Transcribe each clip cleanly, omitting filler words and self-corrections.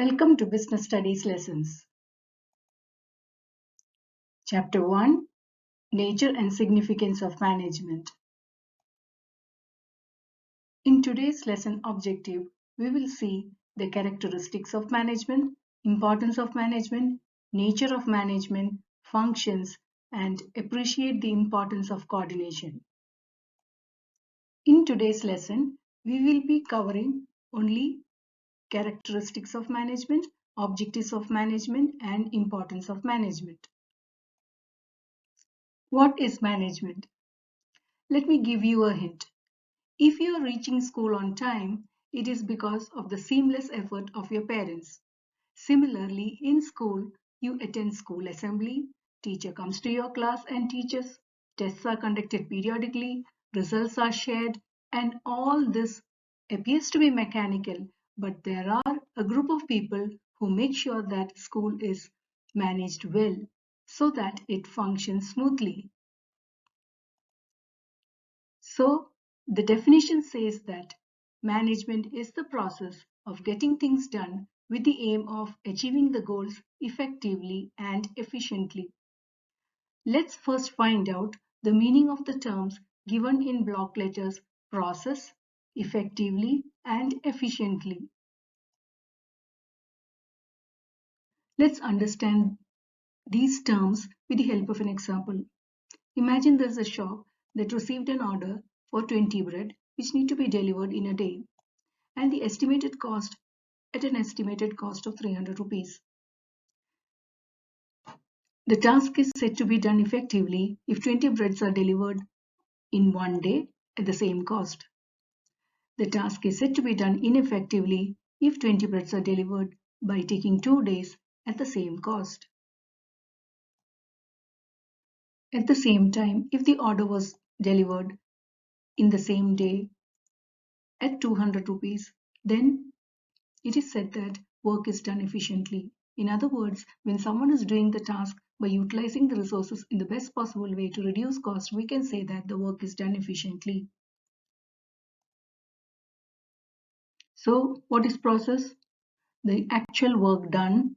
Welcome to Business Studies Lessons. Chapter 1, Nature and Significance of Management. In today's lesson objective, we will see the characteristics of management, importance of management, nature of management, functions, and appreciate the importance of coordination. In today's lesson, we will be covering only characteristics of management, objectives of management, and importance of management. What is management? Let me give you a hint. If you are reaching school on time, it is because of the seamless effort of your parents. Similarly, in school, you attend school assembly, teacher comes to your class and teaches, tests are conducted periodically, results are shared, and all this appears to be mechanical, but there are a group of people who make sure that school is managed well so that it functions smoothly. So, the definition says that management is the process of getting things done with the aim of achieving the goals effectively and efficiently. Let's first find out the meaning of the terms given in block letters process, effectively, and efficiently. Let's understand these terms with the help of an example. Imagine there's a shop that received an order for 20 bread which need to be delivered in a day, and the estimated cost at an estimated cost of 300 rupees. The task is said to be done effectively if 20 breads are delivered in one day at the same cost. The task is said to be done ineffectively if 20 breads are delivered by taking 2 days at the same cost. At the same time, if the order was delivered in the same day at 200 rupees, then it is said that work is done efficiently. In other words, when someone is doing the task by utilizing the resources in the best possible way to reduce cost, we can say that the work is done efficiently. So, what is process? The actual work done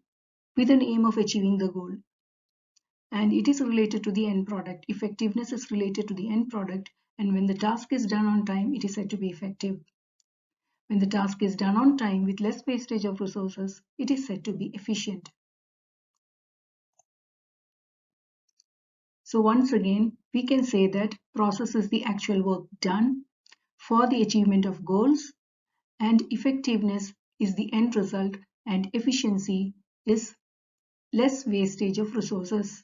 with an aim of achieving the goal. And it is related to the end product. Effectiveness is related to the end product, and when the task is done on time, it is said to be effective. When the task is done on time with less wastage of resources, it is said to be efficient. So once again, we can say that process is the actual work done for the achievement of goals, and effectiveness is the end result, and efficiency is less wastage of resources.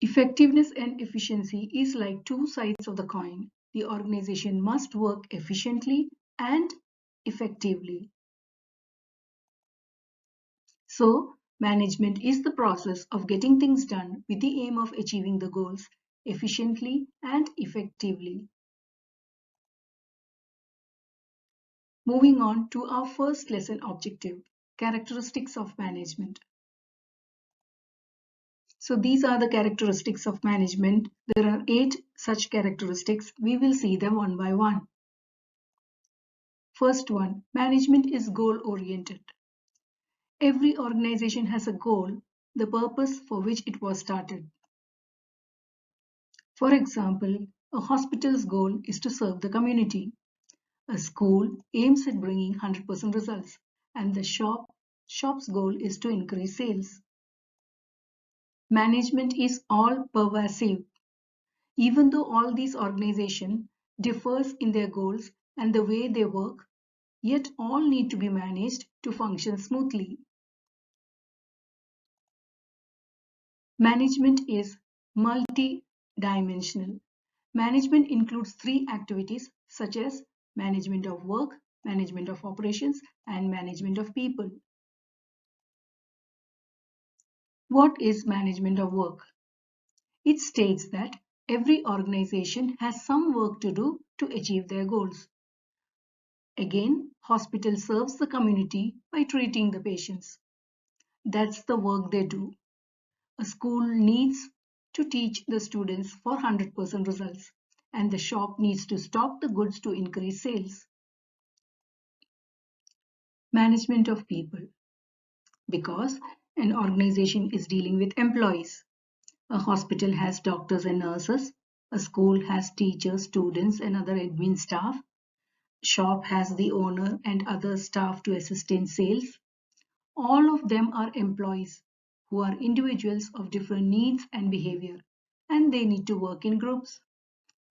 Effectiveness and efficiency is like two sides of the coin. The organization must work efficiently and effectively. So, management is the process of getting things done with the aim of achieving the goals efficiently and effectively. Moving on to our first lesson objective, characteristics of management. So these are the characteristics of management. There are 8 such characteristics. We will see them one by one. First one, management is goal-oriented. Every organization has a goal, the purpose for which it was started. For example, a hospital's goal is to serve the community. A school aims at bringing 100% results, and the shop's goal is to increase sales. Management is all pervasive. Even though all these organizations differs in their goals and the way they work, yet all need to be managed to function smoothly. Management is multi-dimensional. Management includes 3 activities such as management of work, management of operations, and management of people. What is management of work? It states that every organization has some work to do to achieve their goals. Again, hospital serves the community by treating the patients. That's the work they do. A school needs to teach the students for 100% results, and the shop needs to stock the goods to increase sales. Management of people, because an organization is dealing with employees. A hospital has doctors and nurses. A school has teachers, students, and other admin staff. Shop has the owner and other staff to assist in sales. All of them are employees who are individuals of different needs and behavior, and they need to work in groups.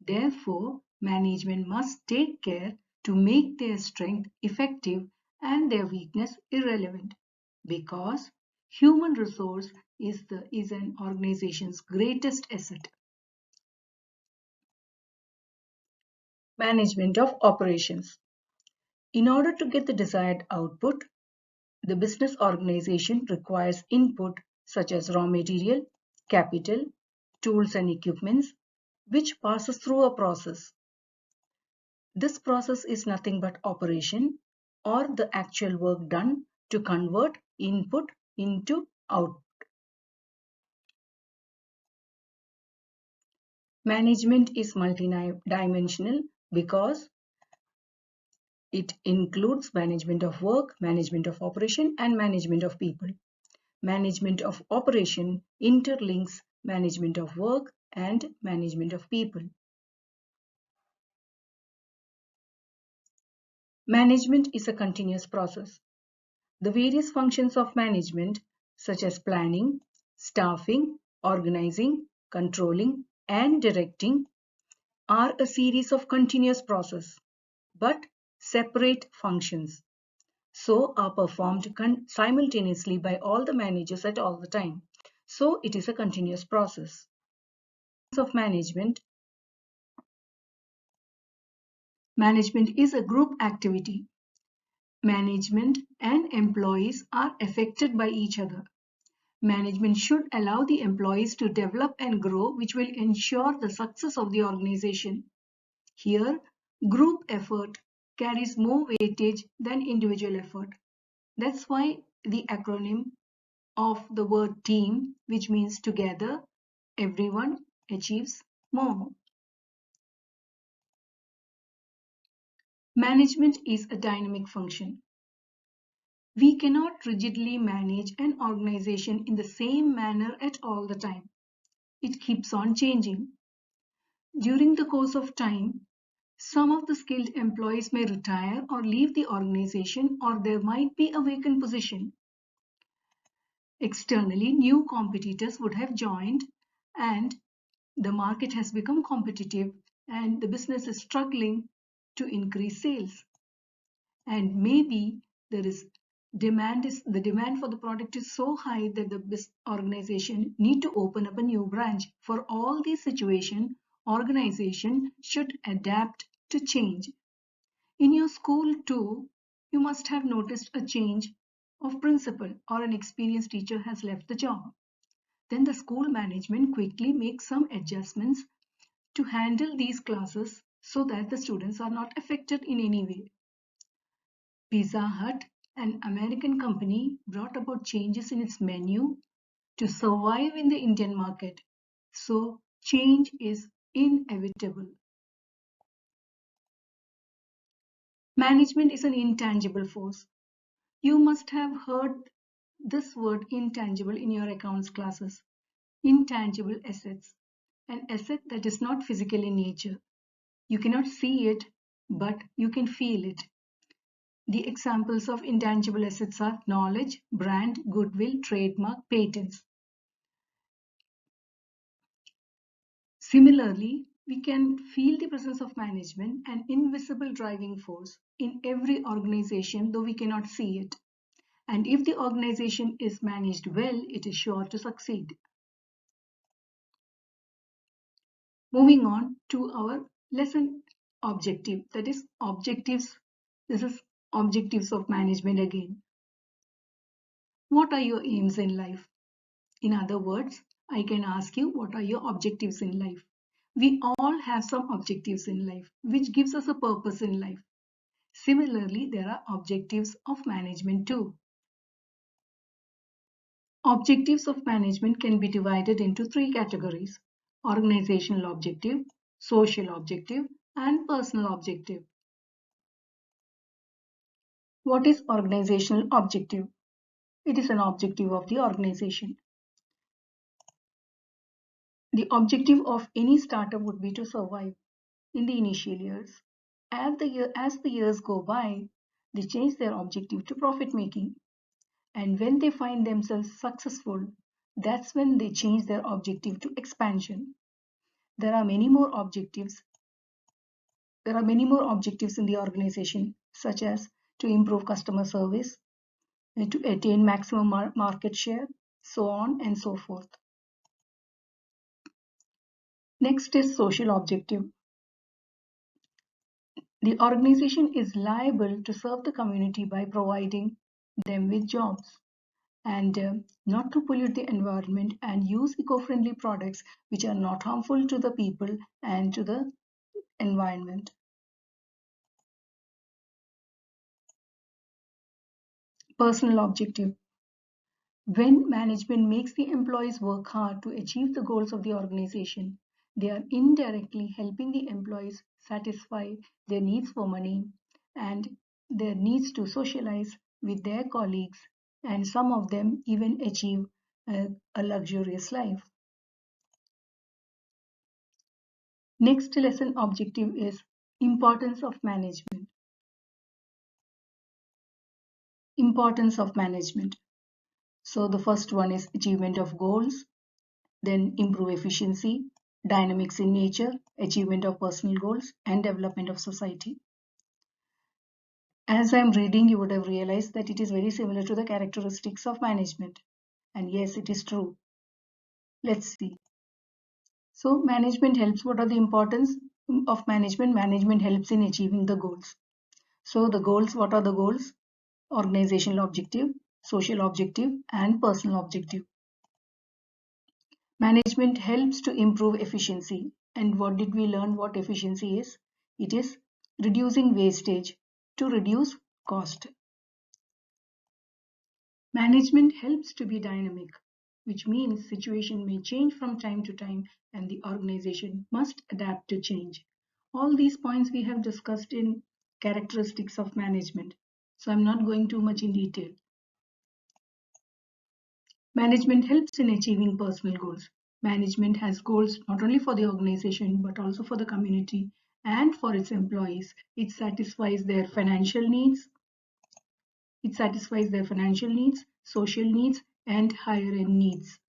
Therefore, management must take care to make their strength effective and their weakness irrelevant, because human resource is an organization's greatest asset. Management of operations. In order to get the desired output, the business organization requires input such as raw material, capital, tools and equipments, which passes through a process. This process is nothing but operation, or the actual work done to convert input into output. Management is multidimensional because it includes management of work, management of operation, and management of people. Management of operation interlinks management of work and management of people. Management is a continuous process. The various functions of management, such as planning, staffing, organizing, controlling, and directing, are a series of continuous process, but separate functions, so are performed simultaneously by all the managers at all the time. So it is a continuous process. Of management is a group activity. Management and employees are affected by each other. Management should allow the employees to develop and grow, which will ensure the success of the organization. Here, group effort carries more weightage than individual effort. That's why the acronym of the word team, which means together, everyone achieves more. Management is a dynamic function. We cannot rigidly manage an organization in the same manner at all the time. It keeps on changing. During the course of time, some of the skilled employees may retire or leave the organization, or there might be a vacant position. Externally, new competitors would have joined, and the market has become competitive, and the business is struggling to increase sales. And maybe there is the demand for the product is so high that the organization need to open up a new branch. For all these situations, organization should adapt to change. In your school too, you must have noticed a change of principal, or an experienced teacher has left the job. Then the school management quickly makes some adjustments to handle these classes so that the students are not affected in any way. Pizza Hut, an American company, brought about changes in its menu to survive in the Indian market. So change is inevitable. Management is an intangible force. You must have heard this word intangible in your accounts classes. Intangible assets. An asset that is not physical in nature. You cannot see it, but you can feel it. The examples of intangible assets are knowledge, brand, goodwill, trademark, patents. Similarly, we can feel the presence of management, an invisible driving force, in every organization, though we cannot see it. And if the organization is managed well, it is sure to succeed. Moving on to our lesson objective, that is objectives. This is objectives of management again. What are your aims in life? In other words, I can ask you, what are your objectives in life? We all have some objectives in life, which gives us a purpose in life. Similarly, there are objectives of management too. Objectives of management can be divided into three categories: organizational objective, social objective, and personal objective. What is organizational objective? It is an objective of the organization. The objective of any startup would be to survive in the initial years. As the years go by, they change their objective to profit making. And when they find themselves successful, that's when they change their objective to expansion. There are many more objectives. There are many more objectives in the organization, such as to improve customer service, to attain maximum market share, so on and so forth. Next is social objective. The organization is liable to serve the community by providing them with jobs and not to pollute the environment and use eco-friendly products which are not harmful to the people and to the environment. Personal objective. When management makes the employees work hard to achieve the goals of the organization, they are indirectly helping the employees satisfy their needs for money and their needs to socialize with their colleagues, and some of them even achieve a luxurious life. Next lesson objective is importance of management. Importance of management. So the first one is achievement of goals, then improve efficiency, dynamics in nature, achievement of personal goals, and development of society. As I'm reading, you would have realized that it is very similar to the characteristics of management. And yes, it is true. Let's see. So management helps. What are the importance of management? Management helps in achieving the goals. So the goals, what are the goals? Organizational objective, social objective, and personal objective. Management helps to improve efficiency. And what did we learn what efficiency is? It is reducing wastage to reduce cost. Management helps to be dynamic, which means situation may change from time to time and the organization must adapt to change. All these points we have discussed in characteristics of management. So I'm not going too much in detail. Management helps in achieving personal goals. Management has goals not only for the organization but also for the community and for its employees. It satisfies their financial needs. It satisfies their financial needs, social needs, and higher end needs.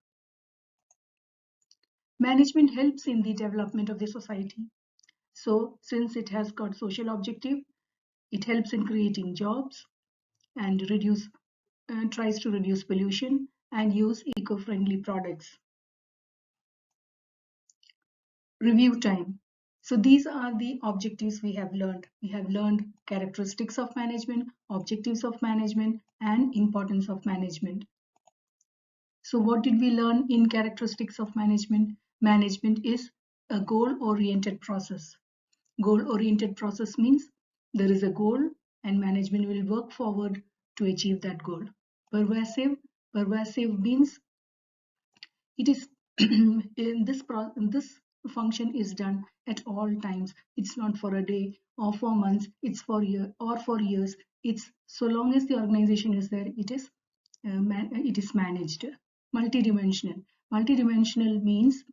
Management helps in the development of the society. So, since it has got social objective, it helps in creating jobs and tries to reduce pollution and use eco-friendly products. Review time. So these are the objectives we have learned. We have learned characteristics of management, objectives of management, and importance of management. So what did we learn in characteristics of management? Management is a goal-oriented process. Goal-oriented process means there is a goal and management will work forward to achieve that goal. Pervasive. Pervasive means it is in this function is done at all times. It's not for a day or for months. It's for years. It's so long as the organization is there. It is managed. Multidimensional. Multidimensional means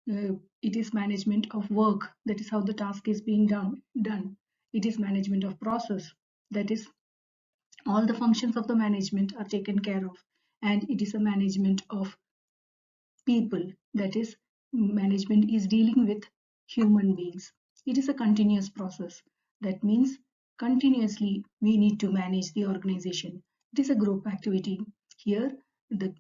it is management of work. That is how the task is being done. It is management of process. That is all the functions of the management are taken care of, and it is a management of people. That is, management is dealing with human beings. It is a continuous process. That means continuously we need to manage the organization. It is a group activity. Here the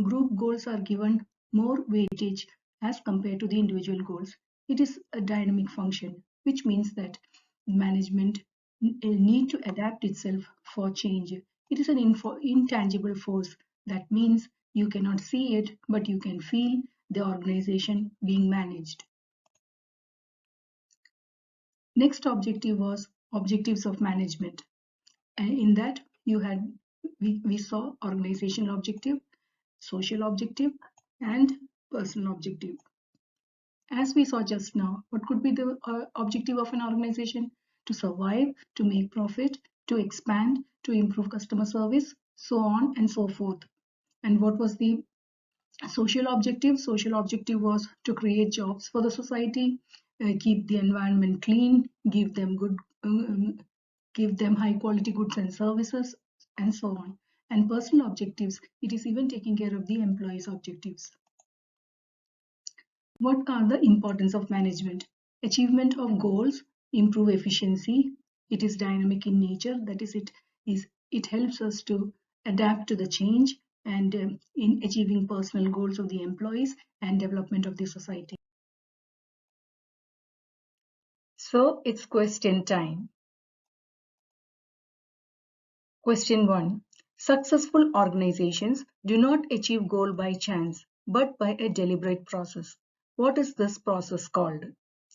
group goals are given more weightage as compared to the individual goals. It is a dynamic function, which means that management need to adapt itself for change. It is an intangible force. That means you cannot see it, but you can feel the organization being managed. Next objective was objectives of management. And in that we saw organizational objective, social objective, and personal objective. As we saw just now, what could be the objective of an organization? To survive, to make profit, to expand, to improve customer service, so on and so forth. And what was the social objective? Social objective was to create jobs for the society, keep the environment clean, give them high quality goods and services, and so on. And personal objectives, it is even taking care of the employees' objectives. What are the importance of management? Achievement of goals, improve efficiency. It is dynamic in nature. That is, it helps us to adapt to the change and in achieving personal goals of the employees and development of the society. So it's question time. Question 1. Successful organizations do not achieve goal by chance, but by a deliberate process. What is this process called?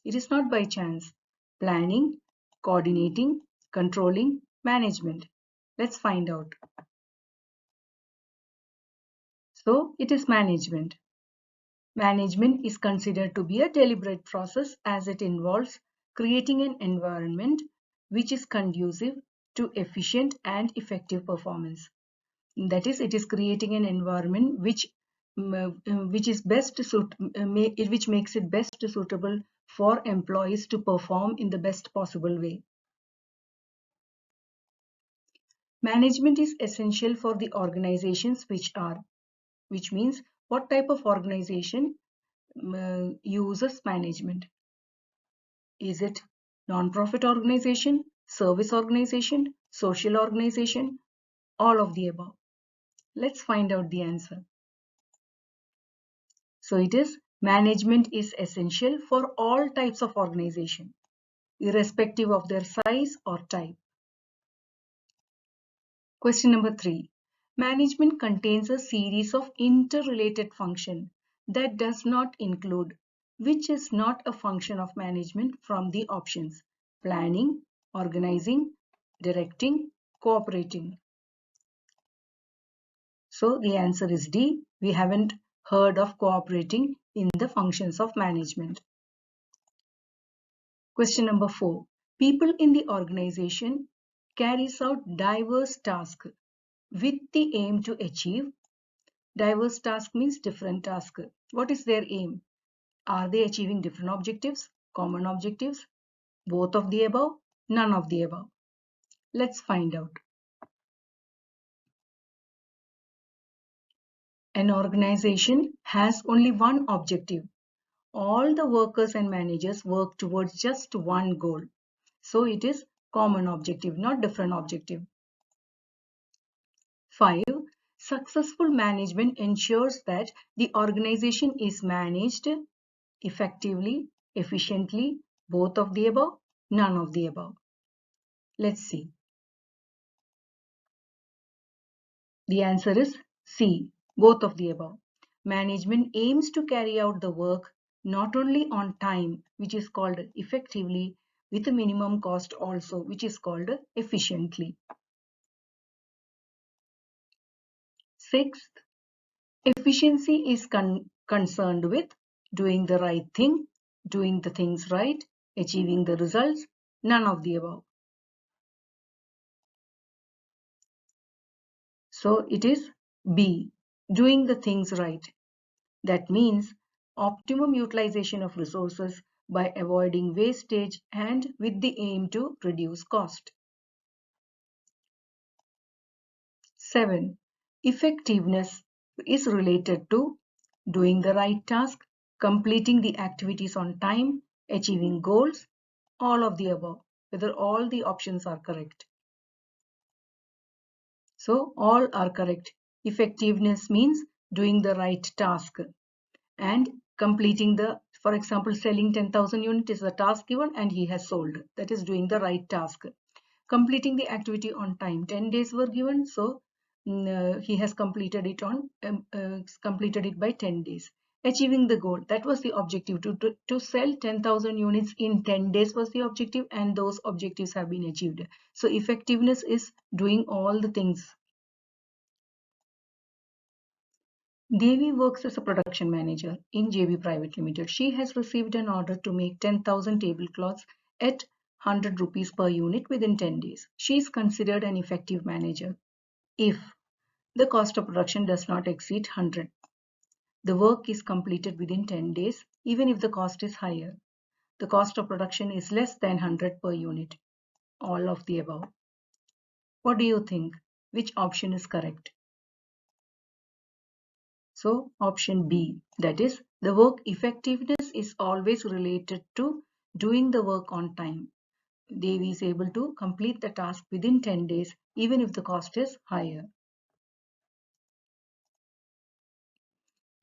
It is not by chance. Planning, coordinating, controlling, management. Let's find out. So it is management. Management is considered to be a deliberate process as it involves creating an environment which is conducive to efficient and effective performance. That is, it is creating an environment which is which makes it best suitable for employees to perform in the best possible way. Management is essential for the organizations which means what type of organization uses management. Is it non-profit organization, service organization, social organization, all of the above? Let's find out the answer. So it is management is essential for all types of organization, irrespective of their size or type. Question number 3. Management contains a series of interrelated functions that does not include, which is not a function of management from the options: planning, organizing, directing, cooperating. So the answer is D. We haven't heard of cooperating in the functions of management. Question number 4. People in the organization carries out diverse tasks with the aim to achieve. Diverse task means different task. What is their aim? Are they achieving different objectives, common objectives, both of the above, none of the above? Let's find out. An organization has only one objective. All the workers and managers work towards just one goal. So it is common objective, not different objective. 5. Successful management ensures that the organization is managed effectively, efficiently, both of the above, none of the above. Let's see. The answer is C, both of the above. Management aims to carry out the work not only on time, which is called effectively, with a minimum cost also, which is called efficiently. 6th, efficiency is concerned with doing the right thing, doing the things right, achieving the results, none of the above. So it is B, doing the things right. That means optimum utilization of resources by avoiding wastage and with the aim to reduce cost. 7. Effectiveness is related to doing the right task, completing the activities on time, achieving goals, all of the above, whether all the options are correct. So all are correct. Effectiveness means doing the right task and completing for example, selling 10,000 units is the task given and he has sold. That is doing the right task. Completing the activity on time. 10 days were given, so he has completed it by 10 days. Achieving the goal, that was the objective. To sell 10,000 units in 10 days was the objective, and those objectives have been achieved. So effectiveness is doing all the things. Devi works as a production manager in JB Private Limited. She has received an order to make 10,000 tablecloths at 100 rupees per unit within 10 days. She is considered an effective manager if the cost of production does not exceed 100. The work is completed within 10 days even if the cost is higher. The cost of production is less than 100 per unit. All of the above. What do you think? Which option is correct? So option B, that is, the work effectiveness is always related to doing the work on time. Devi is able to complete the task within 10 days even if the cost is higher.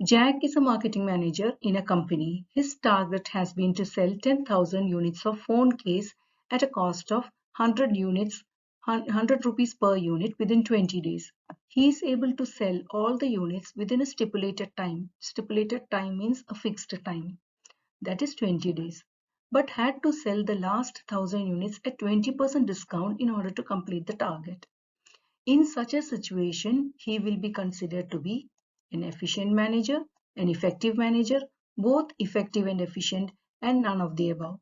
Jack is a marketing manager in a company. His target has been to sell 10,000 units of phone case at a cost of 100 units, 100 rupees per unit within 20 days. He is able to sell all the units within a stipulated time. Stipulated time means a fixed time, that is 20 days, but had to sell the last 1,000 units at 20% discount in order to complete the target. In such a situation, he will be considered to be an efficient manager, an effective manager, both effective and efficient, and none of the above.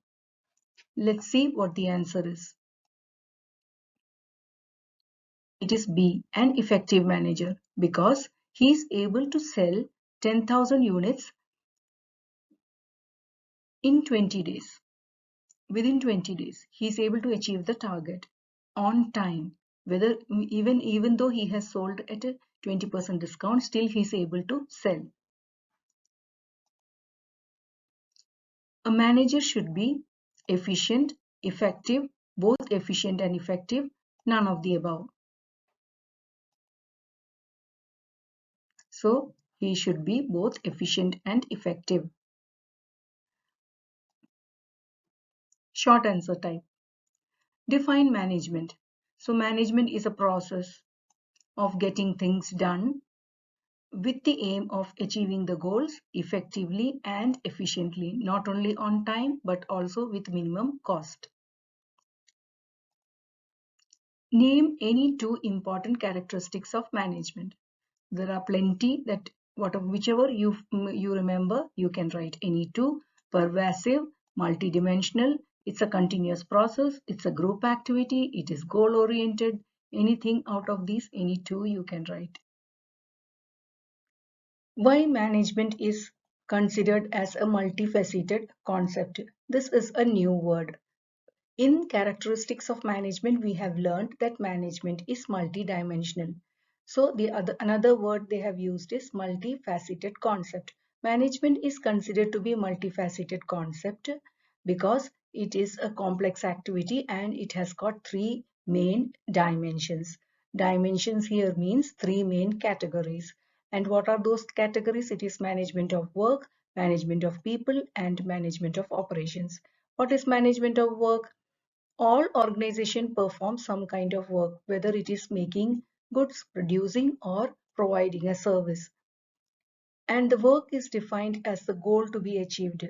Let's see what the answer is. It is B, an effective manager, because he is able to sell 10,000 units in 20 days. Within 20 days, he is able to achieve the target on time. Whether even though he has sold at a 20% discount, still he is able to sell. A manager should be efficient, effective, both efficient and effective, none of the above. So he should be both efficient and effective. Short answer type. Define management. So management is a process of getting things done with the aim of achieving the goals effectively and efficiently, not only on time but also with minimum cost. Name any two important characteristics of management. There are plenty that whichever you remember, you can write any two. Pervasive, multidimensional, it's a continuous process, it's a group activity, it is goal oriented. Anything out of these, any two you can write. Why management is considered as a multifaceted concept? This is a new word. In characteristics of management, we have learned that management is multidimensional. So another word they have used is multifaceted concept. Management is considered to be multifaceted concept because it is a complex activity and it has got three main dimensions. Dimensions here means three main categories. And what are those categories? It is management of work, management of people, and management of operations. What is management of work? All organization perform some kind of work, whether it is making goods, producing, or providing a service. And the work is defined as the goal to be achieved.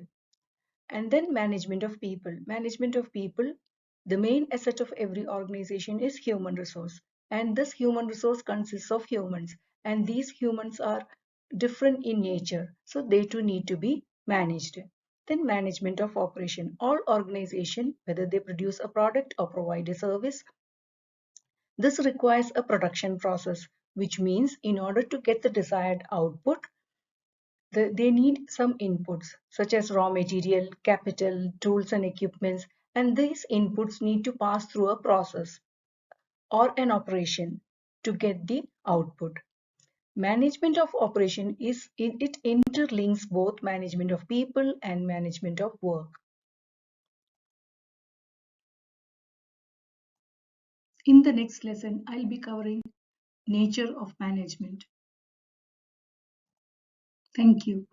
And then management of people. Management of people, the main asset of every organization is human resource. And this human resource consists of humans. And these humans are different in nature. So they too need to be managed. Then management of operation. All organization, whether they produce a product or provide a service, this requires a production process, which means in order to get the desired output, they need some inputs such as raw material, capital, tools and equipments, and these inputs need to pass through a process or an operation to get the output. Management of operation it interlinks both management of people and management of work. In the next lesson, I'll be covering nature of management. Thank you.